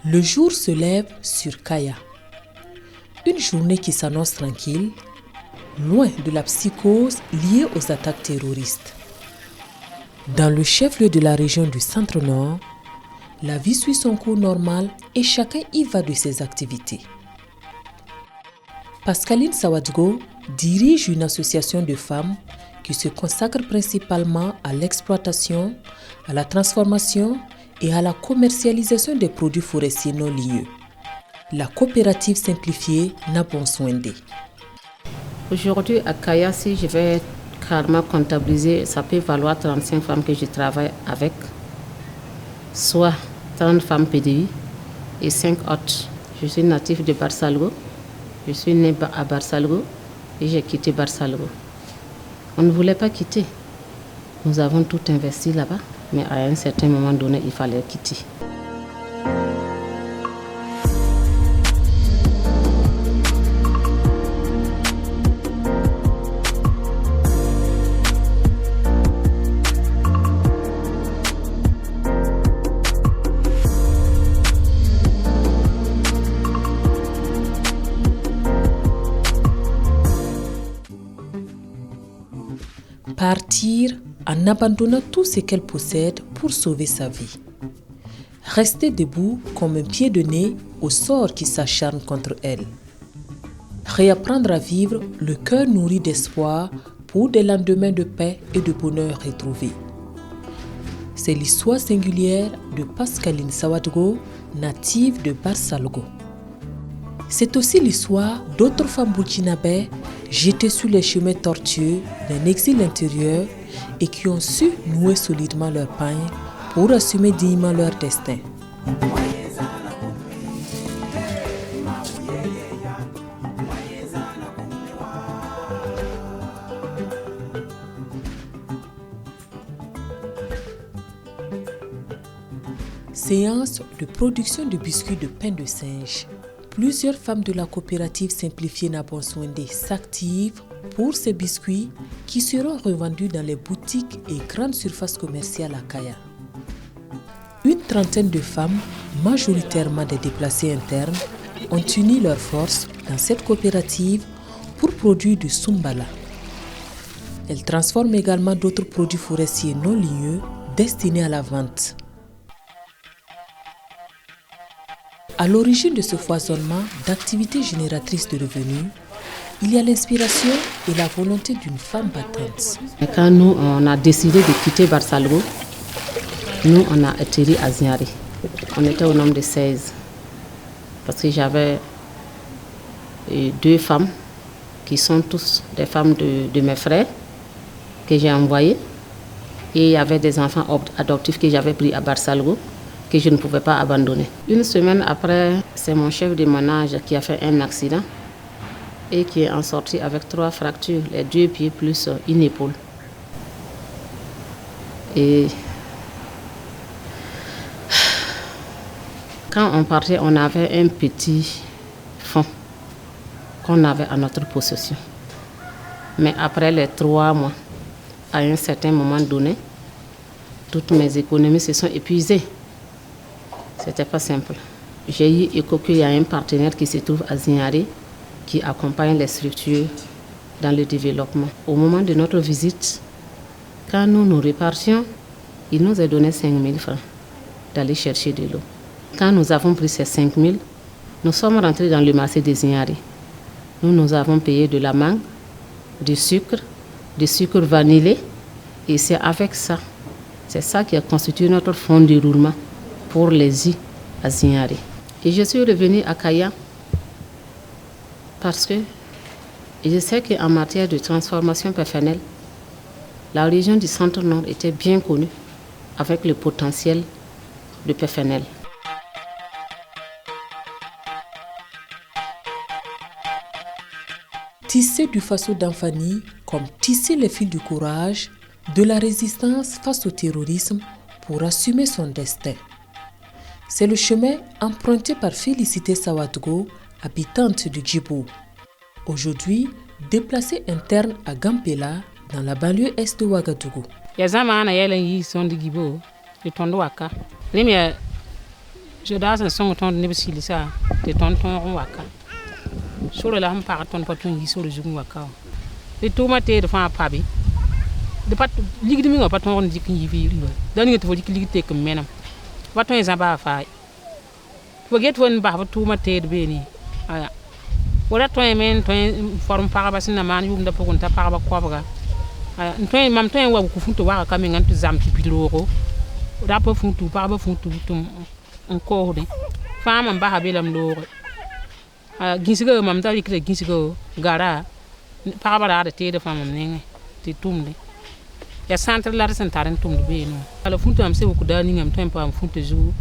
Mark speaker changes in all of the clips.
Speaker 1: Le jour se lève sur Kaya. Une journée qui s'annonce tranquille, loin de la psychose liée aux attaques terroristes. Dans le chef-lieu de la région du Centre-Nord, la vie suit son cours normal et chacun y va de ses activités. Pascaline Sawadgo dirige une association de femmes qui se consacre principalement à l'exploitation, à la transformation et à la commercialisation des produits forestiers non liés. La coopérative simplifiée Nabonswende.
Speaker 2: Aujourd'hui à Kaya, si je vais carrément comptabiliser, ça peut valoir 35 femmes que je travaille avec, soit 30 femmes PDI et 5 autres. Je suis natif de Barsalgo, je suis né à Barsalgo et j'ai quitté Barsalgo. On ne voulait pas quitter. Nous avons tout investi là-bas, mais à un certain moment donné, il fallait quitter.
Speaker 1: Partir en abandonnant tout ce qu'elle possède pour sauver sa vie. Rester debout comme un pied de nez au sort qui s'acharne contre elle. Réapprendre à vivre le cœur nourri d'espoir pour des lendemains de paix et de bonheur retrouvés. C'est l'histoire singulière de Pascaline Sawadgo, native de Barsalgo. C'est aussi l'histoire d'autres femmes burkinabées jetées sur les chemins tortueux d'un exil intérieur et qui ont su nouer solidement leur pagne pour assumer dignement leur destin. Séance de production de biscuits de pain de singe. Plusieurs femmes de la coopérative simplifiée Nabonswende s'activent pour ces biscuits qui seront revendus dans les boutiques et grandes surfaces commerciales à Kaya. Une trentaine de femmes, majoritairement des déplacés internes, ont uni leurs forces dans cette coopérative pour produire du Sumbala. Elles transforment également d'autres produits forestiers non ligneux destinés à la vente. À l'origine de ce foisonnement d'activités génératrices de revenus, il y a l'inspiration et la volonté d'une femme battante.
Speaker 2: Quand nous, on a décidé de quitter Barsalgo, nous, on a atterri à Ziari. On était au nombre de 16. Parce que j'avais 2 femmes qui sont tous des femmes de mes frères que j'ai envoyées. Et il y avait des enfants adoptifs que j'avais pris à Barsalgo, que je ne pouvais pas abandonner. Une semaine après, c'est mon chef de ménage qui a fait un accident et qui est en sorti avec 3 fractures, les 2 pieds plus une épaule. Et quand on partait, on avait un petit fonds qu'on avait à notre possession. Mais après les 3 mois, à un certain moment donné, toutes mes économies se sont épuisées. C'était pas simple. J'ai eu écho qu'il y a un partenaire qui se trouve à Zignari qui accompagne les structures dans le développement. Au moment de notre visite, quand nous repartions, il nous a donné 5 000 francs d'aller chercher de l'eau. Quand nous avons pris ces 5 000, nous sommes rentrés dans le marché de Zignari. Nous avons payé de la mangue, du sucre vanillé, et c'est avec ça, c'est ça qui a constitué notre fonds de roulement pour les îles à Zignari. Et je suis revenue à Kaya parce que je sais qu'en matière de transformation personnelle, la région du Centre-Nord était bien connue avec le potentiel de personnel.
Speaker 1: Tisser du faso d'Anfani comme tisser les fils du courage, de la résistance face au terrorisme pour assumer son destin. C'est le chemin emprunté par Félicité Sawadgo, habitante de Djibou. Aujourd'hui, déplacée interne à Gampela, dans la banlieue est de Ouagadougou.
Speaker 2: Je daas en sõng tõnd neb silsa tɩ tõnd tõog n waka sora la sẽn pag tõnd pa tõnd yi sora zug n waka wã tɩ tʋʋmã teed fãa pabe ligd mingã pa tõog n dɩk n yi vɩɩr wa da ning tɩ fo rɩk ligd tek n menem pa tõe zã baa faa fo get fo n bas f tʋʋmã teed beene aya fo ra tõe me n tõe n form pagba sẽn na maan yʋʋmdã pʋgẽ t'a pagba kobga aya mam tõe n wa wuk fũ tɩ wagã ka mengã tɩ zam tɩ pid-roogo rapa fũ tɩ pagba fũ tɩ tɩ n koosdẽ fãa mam basa be lame looge gĩsga mam da rɩkda gĩsga gara pagba raada teeda fãa mam nengẽ tɩ tʋmde ya sãntr la d sẽn tar n tʋmd beene wã ala fũtã mam sẽn wuk daa ninga m tõe n paam fũtã zugu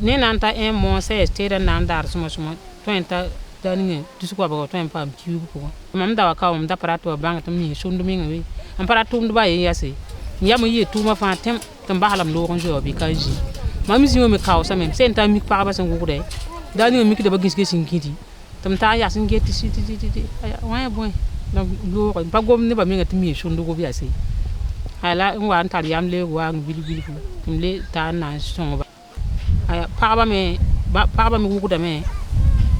Speaker 2: ne na n ta 1 mois 16 teeda n na n daar sõma-sõma tõe n ta daa ninga tus-koabga tõe n paam kiug pʋgẽ mam da wa ka wã m da pa rat tɩ wa bãng tɩ m ning sõmd mengã we m pa rat tʋmd baa yen yase n yam n yɩɩ tʋʋmã fãa tẽm tɩ m basla m loog n zoa bɩ ka n zĩ mam zĩ wã me kaoosame sẽn ta mik pagba sẽn wʋgdɛ daa ninga mikdba gĩsge sẽn gĩdi tɩ m taa n yas n get tɩ sɩ wã ya bõe looge pa gom nebã mengã tɩ m yɩ sõmdgo b yase la n wa n tar yam leeg waag n bilf-bilfu tɩ m le taa n na n sõngba pagba me wʋgdame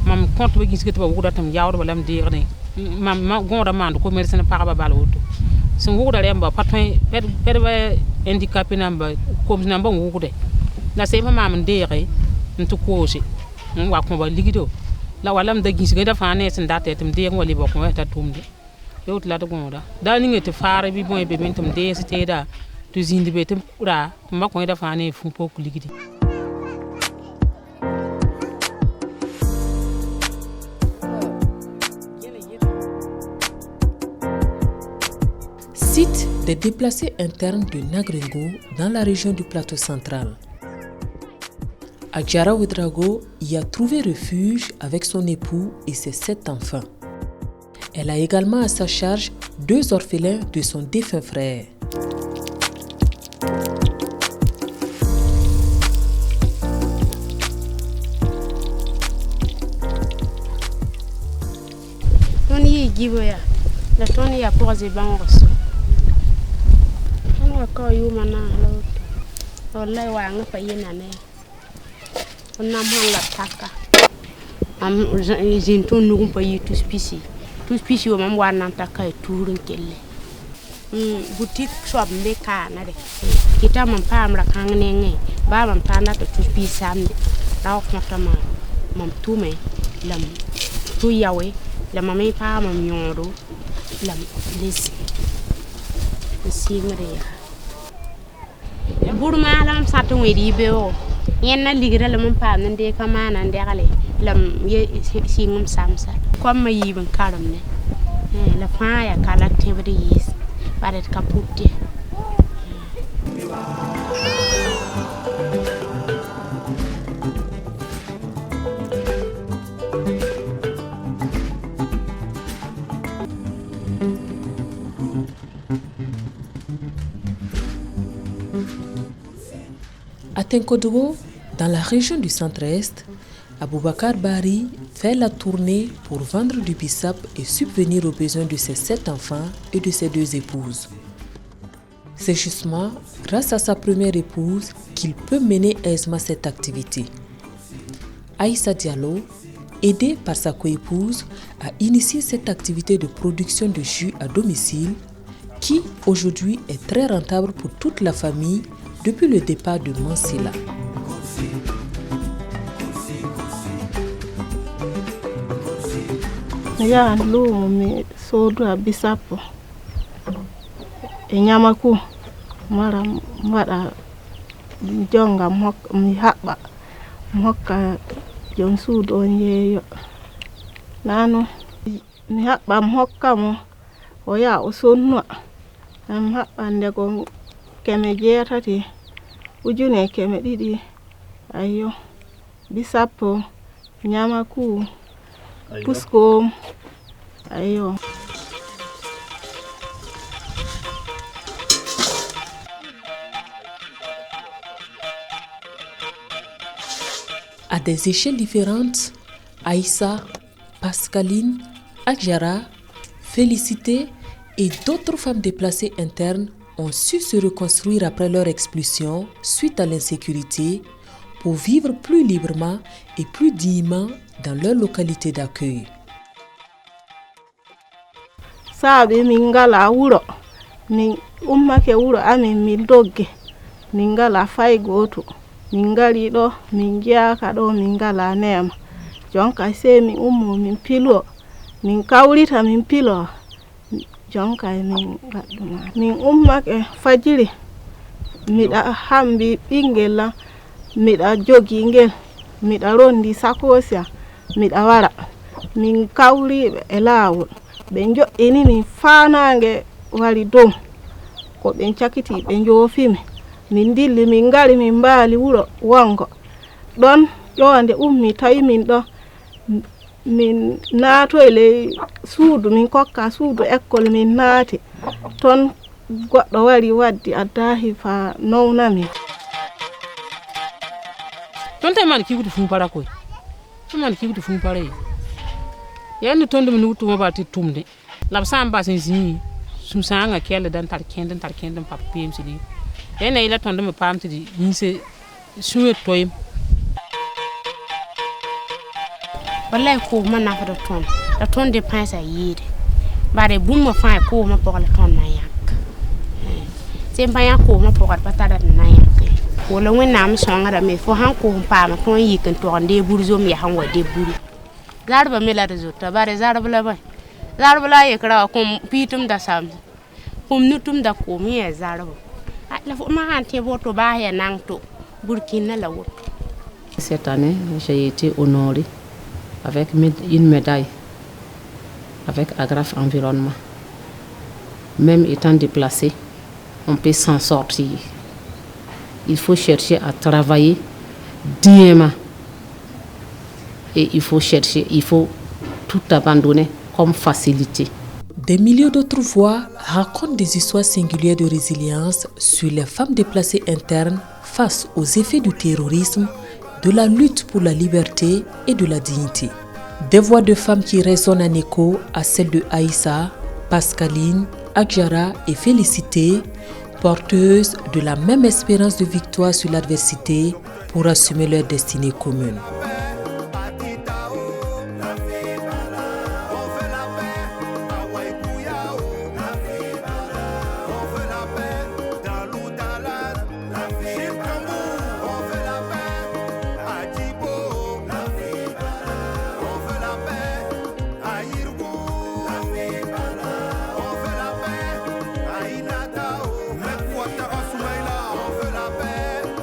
Speaker 2: mam kõtba gĩsga tɩ ba wʋgda tɩ m yaoodba la m deegdẽ mam gõoda maand commerce ne pagba bal woto sẽn wʋgda rẽmba pa tõe pɛdba handicapé namba koms namba n wʋgdɛ la sẽn pa maam n deege n tɩ koose n wa kõba ligdo la wala m da gĩsga da fãa ne sẽn datɛ tɩ m deeg n wa lebg kõ wa t'a tʋmde yot la d gõoda daa ninga tɩ faare bɩ bõe be me tɩ m dees teeda tɩ zĩnd be tɩ ra tɩ m ba kõeda fãa ne fũ pok ligdi.
Speaker 1: Site des déplacés internes de Nagringo dans la région du Plateau central. Adjara Ouedraogo y a trouvé refuge avec son époux et ses 7 enfants. Elle a également à sa charge 2 orphelins de son défunt frère.
Speaker 3: Tony Giboya, la Tony a posé bangoso. On va quand you mana l'autre. On l'a wang pa yenane. On a mal la taka. J'ai ton nous pa y tout spécial. Tout spécial mam wan nan taka et tourun kelle. Boutique shop me kana de. Kita mam pam la kang nenge. Ba mam tanda to tout spécial samedi. Ra ko mam tout me lam tout yawe. La mamãe pa mam nyoro la les singre ya burma lam sato wedi beo yenna ligira la mam pa nan de kama nan de gale lam ye singum samsa comme yi ban karam ne la fa ya kala tebde yis paret kaputte
Speaker 1: À Tenkodogo, dans la région du centre-est, Aboubakar Bari fait la tournée pour vendre du bissap et subvenir aux besoins de ses 7 enfants et de ses 2 épouses. C'est justement grâce à sa première épouse qu'il peut mener aisément cette activité. Aïssa Diallo, aidée par sa coépouse, a initié cette activité de production de jus à domicile qui aujourd'hui est très rentable pour toute la famille depuis le départ de Mansila.
Speaker 4: Ya lumu mi sodu bisapo e nyamaku mara mada jonga mi haɓɓa hokka jon suudu on yeeyo nanu mi haɓɓa mi hokka mo o yaha o sonna mi haɓɓa ndego 800 ujune 200 ayyo bisapo nyamaku puskom ayyo.
Speaker 1: À des échelles différentes, Aïssa, Pascaline, Adjara, Félicité et d'autres femmes déplacées internes ont su se reconstruire après leur expulsion suite à l'insécurité pour vivre plus librement et plus dignement dans leur localité d'accueil.
Speaker 4: Sabe mingala wuro min ummake wuro amin min dogge min ngala fay goto min ngari ɗo min jeyaka ɗo min ngala nema jonka sey min ummo min pilo min kawrita min pilo jonka min gadduma min ummake fajiri miɗa hambi ɓingel am miɗa jogi ngel miɗa rondi sakosia miɗa wara min kawriɓe e laawol ɓe jo'ini min faanange wari dow ko ɓe cakiti ɓe joofimi min dilli min ngari min mbaali wuro wongo ɗon ƴowande ummi tawi min ɗo min naato e ley suudu min kokka suudu école min naati ton goɗɗo wari waddi addahi fa nownamin
Speaker 2: ton tay man kigudu fum para koy man kigudu fum para yandi ton dum nutu mo balti tumde lab samba sen zi sum sanga kelle dan tar kenden pap pm sidi yana ila ton dum pamti di nse suwe toyim wallahi ko man na fa da ton de pansa yide bare bumma fa ko ma pokla ton na yak sem pa yak ko ma pokla patada na yak wala wẽnnaam sõngda me fo sãn koos n paama tõe n yik n tog n dee bur zom yaa sẽn wa dee buri zarba me la d zota bare zarb la bõe zarb la a yekra wa kõm piitm da sams kõm nutum da koom yẽ zarb la fo ma sãn tẽ woto baas ya nang to burkina la woto.
Speaker 5: Cette année, j'ai été honorée avec une médaille avec Agraf Environnement. Même étant déplacé, on peut s'en sortir. Il faut chercher à travailler dignement. Et il faut tout abandonner comme facilité.
Speaker 1: Des milliers d'autres voix racontent des histoires singulières de résilience sur les femmes déplacées internes face aux effets du terrorisme, de la lutte pour la liberté et de la dignité. Des voix de femmes qui résonnent en écho à celles de Aïssa, Pascaline, Adjara et Félicité, porteuses de la même espérance de victoire sur l'adversité pour assumer leur destinée commune.
Speaker 6: Come on.